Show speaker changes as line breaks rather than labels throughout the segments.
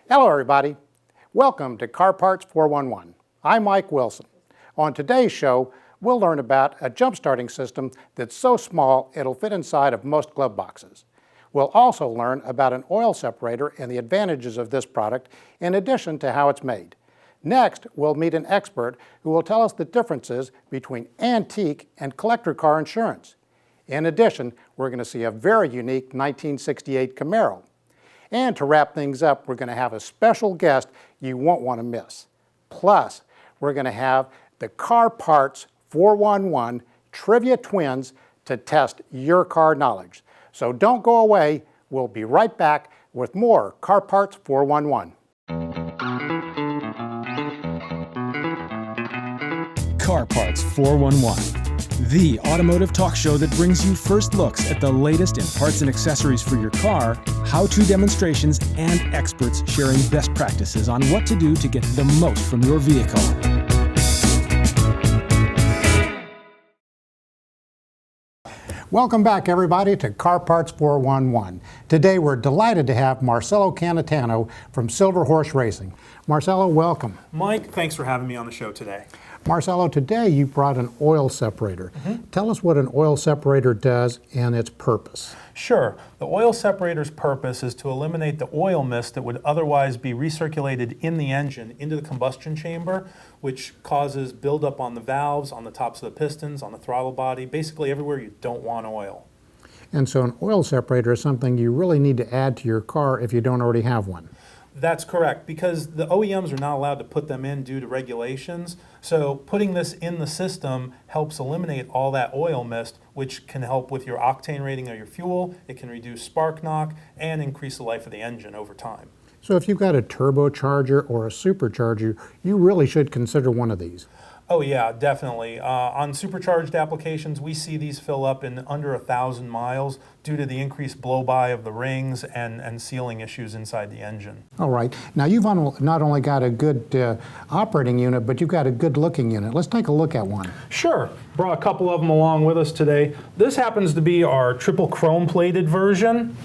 Hello everybody. Welcome to Car Parts 411. I'm Mike Wilson. On today's show, we'll learn about a jump-starting system that's so small it'll fit inside of most glove boxes. We'll also learn about an oil separator and the advantages of this product in addition to how it's made. Next, we'll meet an expert who will tell us the differences between antique and collector car insurance. In addition, we're going to see a very unique 1968 Camaro. And to wrap things up, we're going to have a special guest you won't want to miss. Plus, we're going to have the Car Parts 411 Trivia Twins to test your car knowledge. So don't go away. We'll be right back with more Car Parts 411.
Car Parts 411. The automotive talk show that brings you first looks at the latest in parts and accessories for your car, how-to demonstrations, and experts sharing best practices on what to do to get the most from your vehicle.
Welcome back, everybody, to Car Parts 411. Today, we're delighted to have Marcelo Canatano from SilverHorse Racing. Marcelo, welcome.
Mike, thanks for having me on the show today.
Marcelo, today you brought an oil separator. Tell us what an oil separator does and its purpose.
Sure. The oil separator's purpose is to eliminate the oil mist that would otherwise be recirculated in the engine into the combustion chamber, which causes buildup on the valves, on the tops of the pistons, on the throttle body, basically everywhere you don't want oil.
And so an oil separator is something you really need to add to your car if you don't already have one.
That's correct, because the OEMs are not allowed to put them in due to regulations. So putting this in the system helps eliminate all that oil mist, which can help with your octane rating of your fuel. It can reduce spark knock and increase the life of the engine over time.
So if you've got a turbocharger or a supercharger, you really should consider one of these.
Oh yeah, definitely. On supercharged applications, we see these fill up in under 1,000 miles due to the increased blow-by of the rings and sealing issues inside the engine.
All right. Now you've not only got a good operating unit, but you've got a good-looking unit. Let's take a look at one.
Sure. Brought a couple of them along with us today. This happens to be our triple chrome-plated version.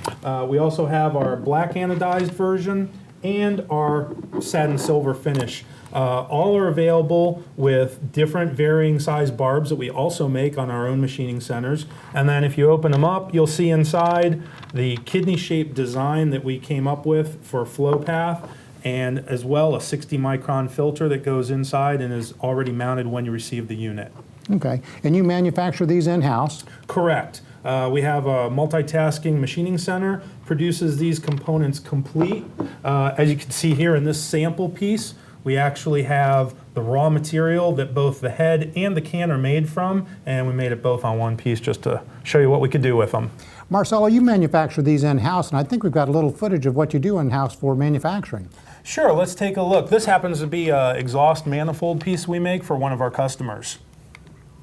We also have our black anodized version and our satin silver finish. All are available with different varying size barbs that we also make on our own machining centers. And then if you open them up, you'll see inside the kidney-shaped design that we came up with for flow path, and as well a 60 micron filter that goes inside and is already mounted when you receive the unit.
Okay. And you manufacture these in-house?
Correct. We have a multitasking machining center, produces these components complete. As you can see here in this sample piece, we actually have the raw material that both the head and the can are made from, and we made it both on one piece just to show you what we could do with them.
Marcelo, you manufacture these in-house, and I think we've got a little footage of what you do in-house for manufacturing. Sure,
let's take a look. This happens to be an exhaust manifold piece we make for one of our customers.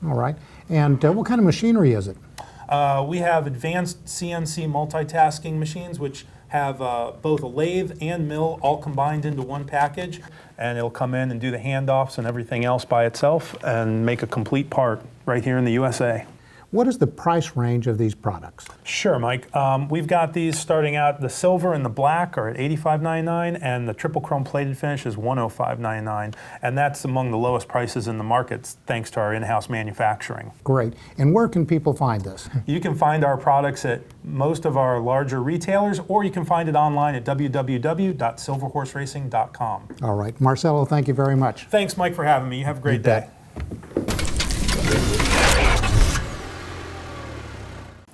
All right. And what kind of machinery is it?
We have advanced CNC multitasking machines, which have both a lathe and mill all combined into one package, and it'll come in and do the handoffs and everything else by itself and make a complete part right here in the USA.
What is the price range of these products?
Sure, Mike. We've got these starting out, the silver and the black are at $85.99, and the triple chrome plated finish is $105.99, and that's among the lowest prices in the market thanks to our in-house manufacturing.
Great. And where can people find this?
You can find our products at most of our larger retailers, or you can find it online at www.silverhorseracing.com.
All right. Marcelo, thank you very much.
Thanks, Mike, for having me. You have a great day.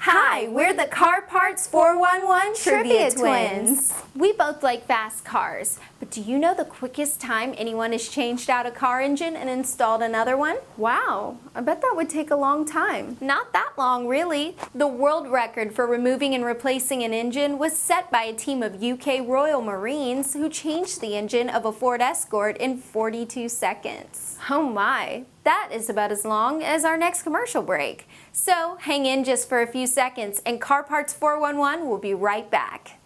Hi, we're the Car Parts 411 Trivia Twins. We both like fast cars, but do you know the quickest time anyone has changed out a car engine and installed another one? Wow, I bet that would take a long time. Not that long, really. The world record for removing and replacing an engine was set by a team of UK Royal Marines who changed the engine of a Ford Escort in 42 seconds. Oh my, that is about as long as our next commercial break. So hang in just for a few seconds and Car Parts 411 will be right back.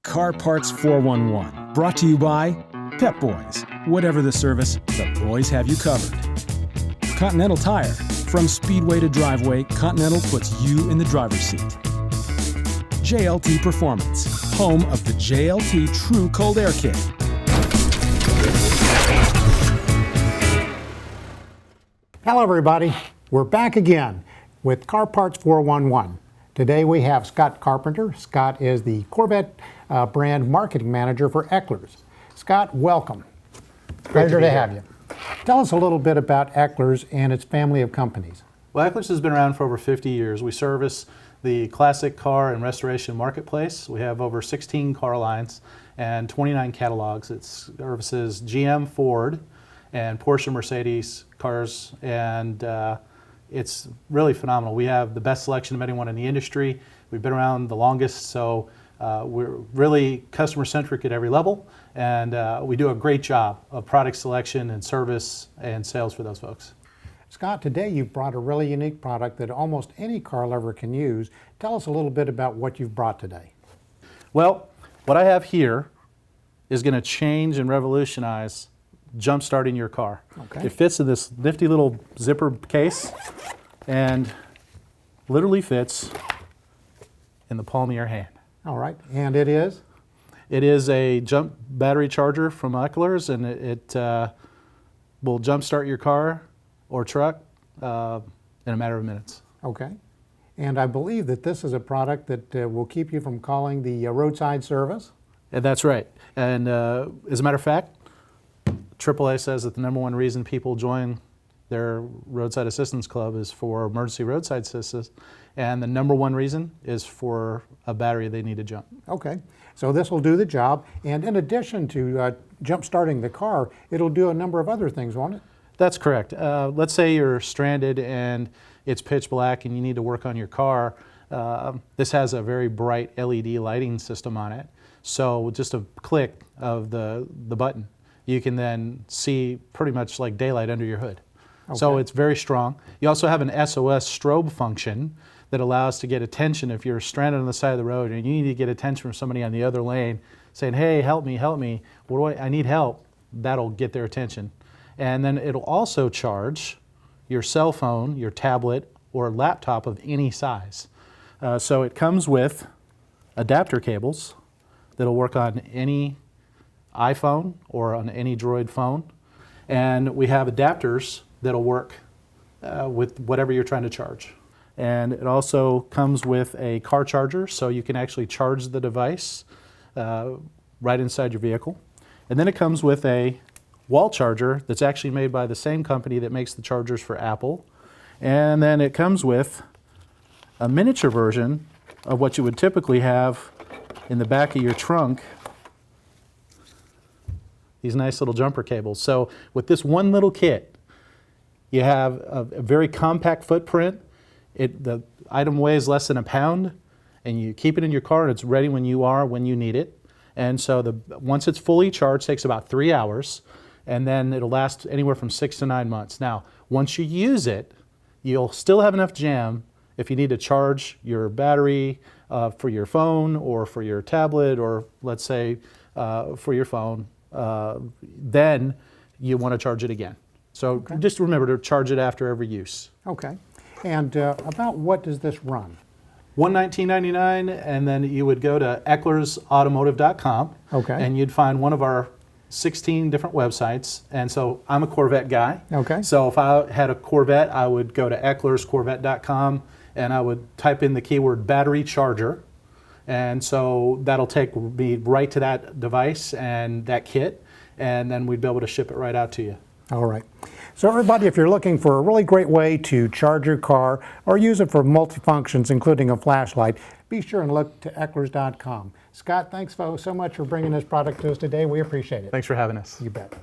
Car Parts 411, brought to you by Pep Boys. Whatever the service, the boys have you covered. Continental Tire, From speedway to driveway, Continental puts you in the driver's seat. JLT Performance, home of the JLT True Cold Air Kit.
Hello everybody, we're back again with Car Parts 411. Today we have Scott Carpenter. Scott is the Corvette brand marketing manager for Eckler's. Scott, welcome. Pleasure to have you. Tell us a little bit about Eckler's and its family of companies.
Well, Eckler's has been around for over 50 years. We service the classic car and restoration marketplace. We have over 16 car lines and 29 catalogs. It services GM, Ford, and Porsche, Mercedes cars, and it's really phenomenal. We have the best selection of anyone in the industry. We've been around the longest, so we're really customer-centric at every level, and we do a great job of product selection and service and sales for those folks.
Scott, today you've brought a really unique product that almost any car lover can use. Tell us a little bit about what you've brought today.
Well, what I have here is going to change and revolutionize jump-starting your car.
Okay.
It fits in this nifty little zipper case and literally fits in the palm of your hand.
All right, and it is?
It is a jump battery charger from Eckler's, and it will jump-start your car or truck in a matter of minutes.
Okay. And I believe that this is a product that will keep you from calling the roadside service?
And that's right. And as a matter of fact, AAA says that the #1 reason people join their roadside assistance club is for emergency roadside assistance, and the #1 reason is for a battery they need to jump.
Okay, so this will do the job, and in addition to jump starting the car, it'll do a number of other things, won't it?
That's correct. Let's say you're stranded and it's pitch black and you need to work on your car. This has a very bright LED lighting system on it, so with just a click of the button, you can then see pretty much like daylight under your hood. Okay. So it's very strong. You also have an SOS strobe function that allows to get attention if you're stranded on the side of the road and you need to get attention from somebody on the other lane saying, hey, help me, I need help. That'll get their attention. And then it'll also charge your cell phone, your tablet, or laptop of any size. So it comes with adapter cables that'll work on any iPhone or on any Droid phone. And we have adapters that'll work with whatever you're trying to charge. And it also comes with a car charger, so you can actually charge the device right inside your vehicle. And then it comes with a wall charger that's actually made by the same company that makes the chargers for Apple. And then it comes with a miniature version of what you would typically have in the back of your trunk, these nice little jumper cables. So with this one little kit, you have a very compact footprint. The item weighs less than a pound, and you keep it in your car and it's ready when you need it. And so once it's fully charged, it takes about 3 hours, and then it'll last anywhere from 6 to 9 months. Now, once you use it, you'll still have enough jam if you need to charge your battery for your phone or for your tablet, or let's say for your phone, then you want to charge it again. So just remember to charge it after every use.
Okay. And about what does this run?
$119.99, and then you would go to ecklersautomotive.com, and you'd find one of our 16 different websites. And so I'm a Corvette guy.
Okay.
So if I had a Corvette, I would go to ecklerscorvette.com and I would type in the keyword battery charger. And so that'll take me right to that device and that kit, and then we'd be able to ship it right out to you.
All right. So everybody, if you're looking for a really great way to charge your car or use it for multifunctions, including a flashlight, be sure and look to ecklers.com. Scott, thanks so much for bringing this product to us today. We appreciate it.
Thanks for having us.
You bet.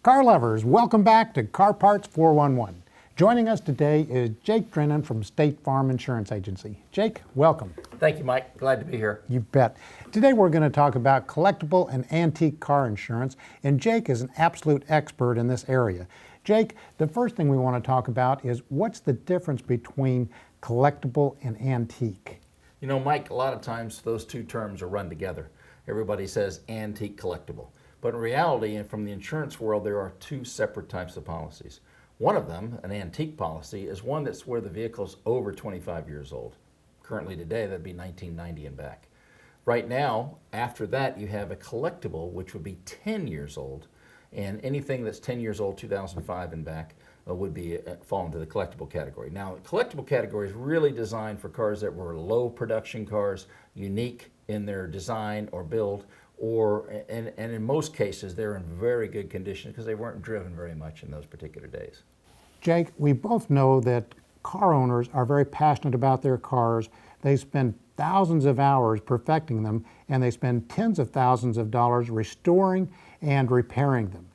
Car lovers, welcome back to Car Parts 411. Joining us today is Jake Brennan from State Farm Insurance Agency. Jake, welcome.
Thank you, Mike. Glad to be here.
You bet. Today we're going to talk about collectible and antique car insurance, and Jake is an absolute expert in this area. Jake, the first thing we want to talk about is what's the difference between collectible and antique?
You know, Mike, a lot of times those two terms are run together. Everybody says antique collectible. But in reality, and from the insurance world, there are two separate types of policies. One of them, an antique policy, is one that's where the vehicle's over 25 years old. Currently today, that'd be 1990 and back. Right now, after that, you have a collectible, which would be 10 years old, and anything that's 10 years old, 2005 and back, would be fall into the collectible category. Now, the collectible category is really designed for cars that were low production cars, unique in their design or build, and in most cases, they're in very good condition because they weren't driven very much in those particular days.
Jake, we both know that car owners are very passionate about their cars. They spend thousands of hours perfecting them, and they spend tens of thousands of dollars restoring and repairing them.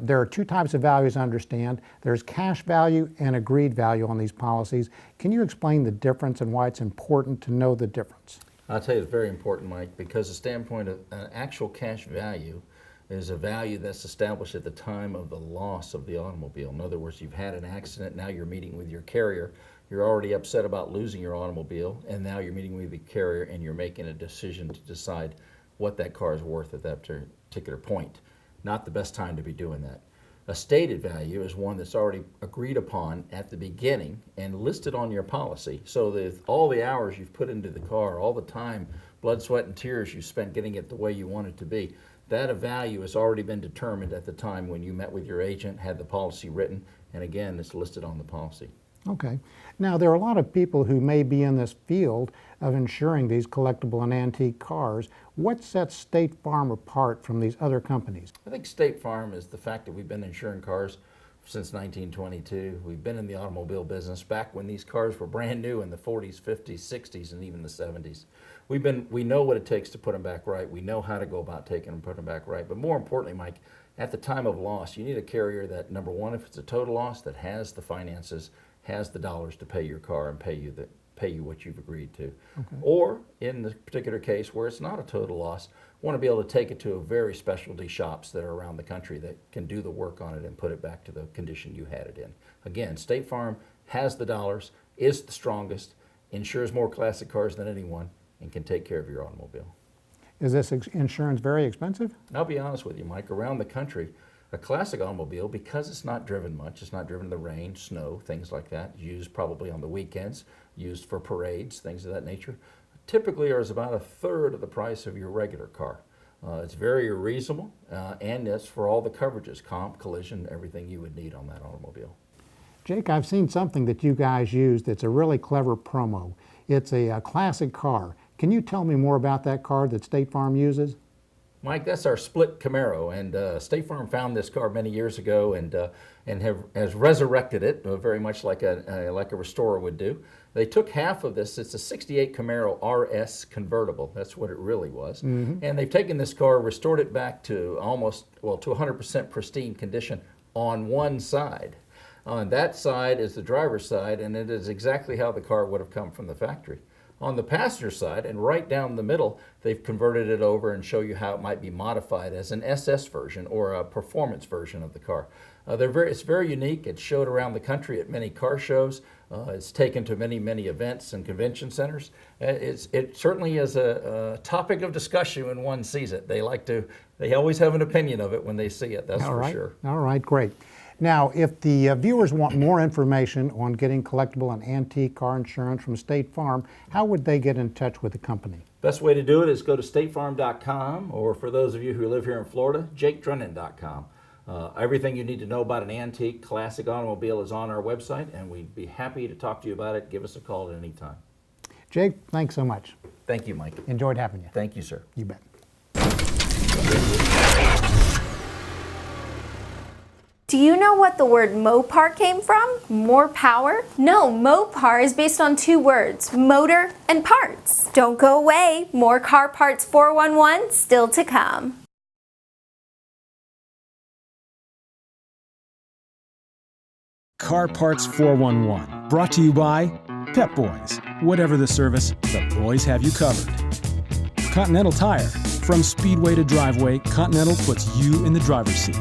There are two types of values I understand. There's cash value and agreed value on these policies. Can you explain the difference and why it's important to know the difference?
I'll tell you, it's very important, Mike, because the standpoint of an actual cash value is a value that's established at the time of the loss of the automobile. In other words, you've had an accident, now you're meeting with your carrier, you're already upset about losing your automobile, and now you're meeting with the carrier and you're making a decision to decide what that car is worth at that particular point. Not the best time to be doing that. A stated value is one that's already agreed upon at the beginning and listed on your policy, so that all the hours you've put into the car, all the time, blood, sweat, and tears you spent getting it the way you want it to be, that a value has already been determined at the time when you met with your agent, had the policy written, and again, it's listed on the policy.
Okay. Now, there are a lot of people who may be in this field of insuring these collectible and antique cars. What sets State Farm apart from these other companies?
I think State Farm is the fact that we've been insuring cars since 1922. We've been in the automobile business back when these cars were brand new in the 40s, 50s, 60s, and even the 70s. We know what it takes to put them back right. We know how to go about taking them and putting them back right. But more importantly, Mike, at the time of loss, you need a carrier that, number one, if it's a total loss, that has the finances, has the dollars to pay your car and pay you what you've agreed to. Okay. Or in the particular case where it's not a total loss, want to be able to take it to a very specialty shops that are around the country that can do the work on it and put it back to the condition you had it in. Again, State Farm has the dollars, is the strongest, insures more classic cars than anyone, and can take care of your automobile.
Is this insurance very expensive?
I'll be honest with you, Mike, around the country, a classic automobile, because it's not driven much, it's not driven in the rain, snow, things like that, used probably on the weekends, used for parades, things of that nature, typically is about a third of the price of your regular car. It's very reasonable, and it's for all the coverages, comp, collision, everything you would need on that automobile.
Jake, I've seen something that you guys use that's a really clever promo. It's a classic car. Can you tell me more about that car that State Farm uses?
Mike, that's our split Camaro, and State Farm found this car many years ago and has resurrected it very much like a restorer would do. They took half of this. It's a '68 Camaro RS convertible. That's what it really was. Mm-hmm. And they've taken this car, restored it back to to 100% pristine condition on one side. On that side is the driver's side, and it is exactly how the car would have come from the factory. On the passenger side, and right down the middle, they've converted it over and show you how it might be modified as an SS version or a performance version of the car. It's very unique. It's showed around the country at many car shows. It's taken to many, many events and convention centers. It certainly is a topic of discussion when one sees it. They always have an opinion of it when they see it, that's for sure.
All right, great. Now, if the viewers want more information on getting collectible and antique car insurance from State Farm, how would they get in touch with the company?
Best way to do it is go to statefarm.com, or for those of you who live here in Florida, jakedrennan.com. Everything you need to know about an antique classic automobile is on our website, and we'd be happy to talk to you about it. Give us a call at any time.
Jake, thanks so much.
Thank you, Mike.
Enjoyed having you.
Thank you, sir.
You bet.
Do you know what the word Mopar came from? More power? No, Mopar is based on two words, motor and parts. Don't go away, more Car Parts 411 still to come.
Car Parts 411, brought to you by Pep Boys. Whatever the service, the boys have you covered. Continental Tire. From speedway to driveway, Continental puts you in the driver's seat.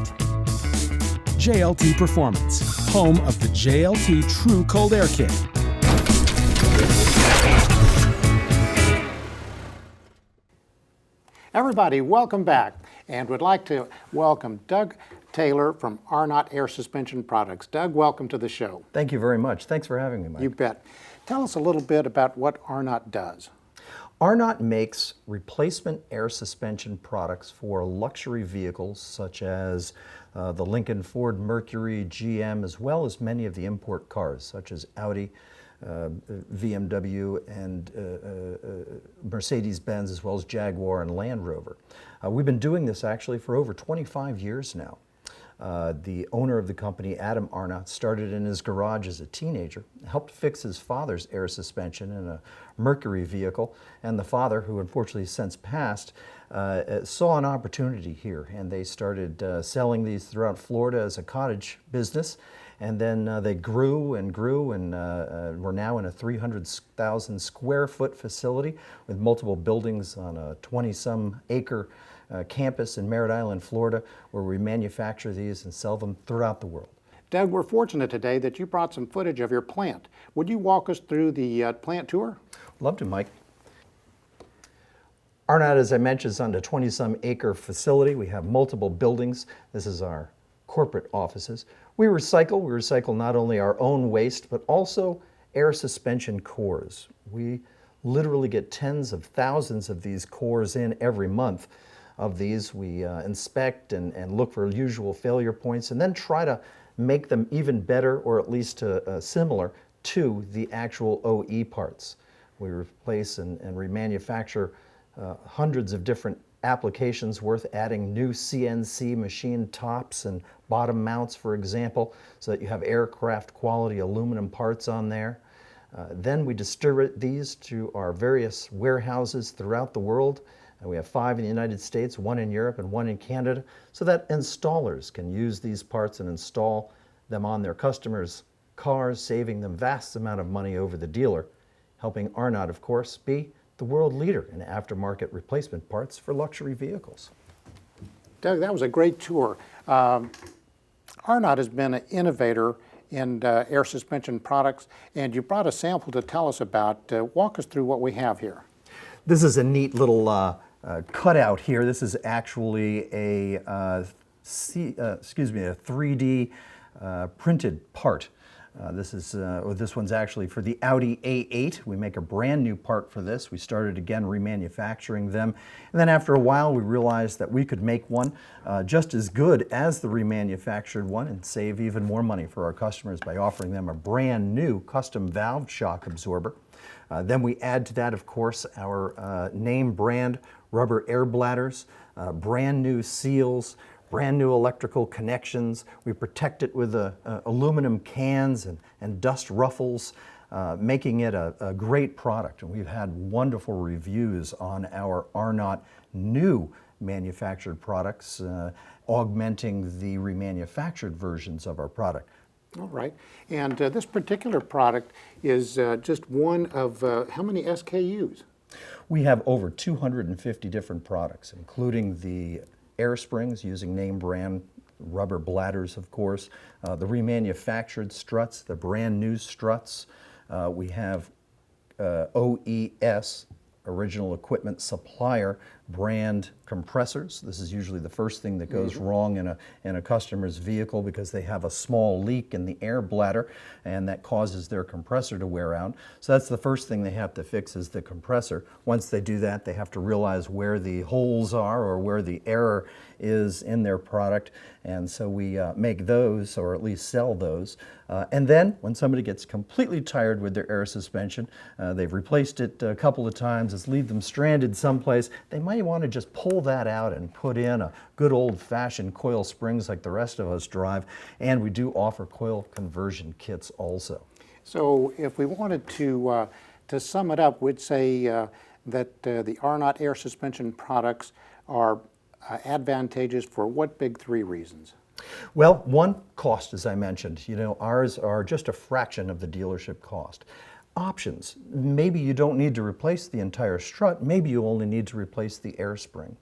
JLT Performance, home of the JLT True Cold Air Kit.
Everybody, welcome back, and would like to welcome Doug Taylor from Arnott Air Suspension Products. Doug, welcome to the show.
Thank you very much. Thanks for having me, Mike.
You bet. Tell us a little bit about what Arnott does.
Arnott makes replacement air suspension products for luxury vehicles such as the Lincoln, Ford, Mercury, GM, as well as many of the import cars such as Audi, BMW, and Mercedes-Benz, as well as Jaguar and Land Rover. We've been doing this actually for over 25 years now. The owner of the company, Adam Arnott, started in his garage as a teenager, helped fix his father's air suspension in a Mercury vehicle, and the father, who unfortunately since passed, saw an opportunity here, and they started selling these throughout Florida as a cottage business. And then they grew and grew, and we're now in a 300,000 square foot facility with multiple buildings on a 20-some acre campus in Merritt Island, Florida, where we manufacture these and sell them throughout the world.
Doug, we're fortunate today that you brought some footage of your plant. Would you walk us through the plant tour?
Love to, Mike. Arnott, as I mentioned, is on a 20-some acre facility. We have multiple buildings. This is our corporate offices. We recycle not only our own waste, but also air suspension cores. We literally get tens of thousands of these cores in every month. Of these, we inspect and look for usual failure points, and then try to make them even better, or at least similar to the actual OE parts. We replace and remanufacture hundreds of different applications worth adding new CNC machine tops and bottom mounts, for example, so that you have aircraft quality aluminum parts on there. Then we distribute these to our various warehouses throughout the world. And we have 5 in the United States, 1 in Europe, and 1 in Canada, so that installers can use these parts and install them on their customers' cars, saving them vast amount of money over the dealer, helping Arnott, of course, be the world leader in aftermarket replacement parts for luxury vehicles.
Doug, that was a great tour. Arnott has been an innovator in air suspension products, and you brought a sample to tell us about. Walk us through what we have here.
This is a neat little cutout here. This is actually a 3D printed part. This one's actually for the Audi A8. We make a brand new part for this. We started again remanufacturing them. And then after a while, we realized that we could make one just as good as the remanufactured one and save even more money for our customers by offering them a brand new custom valve shock absorber. Then we add to that, of course, our name brand rubber air bladders, brand new seals, brand new electrical connections. We protect it with aluminum cans and dust ruffles, making it a great product. And we've had wonderful reviews on our Arnott new manufactured products, augmenting the remanufactured versions of our product.
All right. And this particular product is just one of how many SKUs?
We have over 250 different products, including the air springs using name brand rubber bladders, of course, the remanufactured struts, the brand new struts. We have OES, original equipment supplier, brand compressors. This is usually the first thing that goes wrong in a customer's vehicle because they have a small leak in the air bladder and that causes their compressor to wear out. So that's the first thing they have to fix is the compressor. Once they do that, they have to realize where the holes are or where the error is in their product. And so we make those, or at least sell those. And then when somebody gets completely tired with their air suspension, they've replaced it a couple of times, it's leave them stranded someplace, they might want to just pull that out and put in a good old-fashioned coil springs like the rest of us drive. And we do offer coil conversion kits also.
So if we wanted to sum it up, we'd say that the Arnott air suspension products are advantageous for what big three reasons?
Well, one, cost, as I mentioned. You know, ours are just a fraction of the dealership cost. Options. Maybe you don't need to replace the entire strut. Maybe you only need to replace the air spring.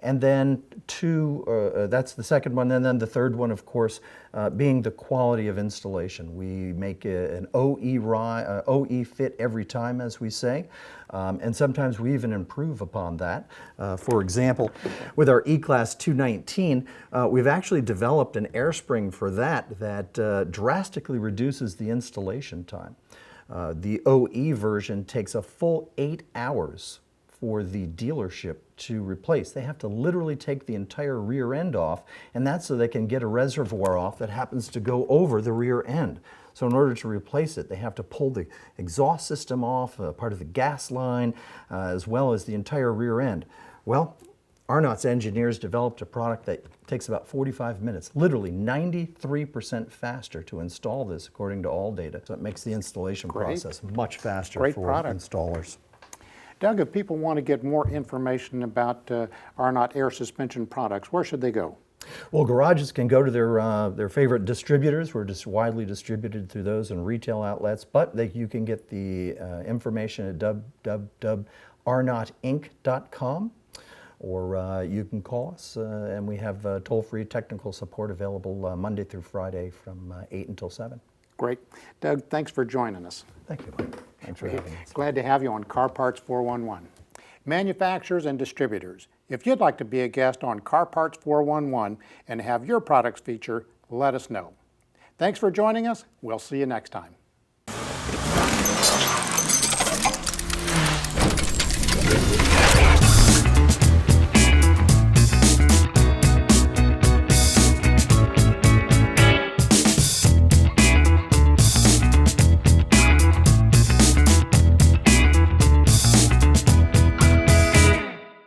And then that's the second one. And then the third one, of course, being the quality of installation. We make an OE fit every time, as we say. And sometimes we even improve upon that. For example, with our E-Class 219, we've actually developed an air spring for that drastically reduces the installation time. The OE version takes a full 8 hours for the dealership to replace. They have to literally take the entire rear end off, and that's so they can get a reservoir off that happens to go over the rear end. So in order to replace it, they have to pull the exhaust system off, part of the gas line, as well as the entire rear end. Well, Arnott's engineers developed a product that takes about 45 minutes, literally 93% faster to install this, according to all data. So it makes the installation process much faster for installers.
Doug, if people want to get more information about Arnott air suspension products, where should they go?
Well, garages can go to their favorite distributors. We're just widely distributed through those and retail outlets, but you can get the information at www.arnottinc.com, or you can call us, and we have toll-free technical support available Monday through Friday from 8 until 7.
Great. Doug, thanks for joining us.
Thank you, Mike. Thanks for having us.
Glad to have you on Car Parts 411. Manufacturers and distributors, if you'd like to be a guest on Car Parts 411 and have your products featured, let us know. Thanks for joining us. We'll see you next time.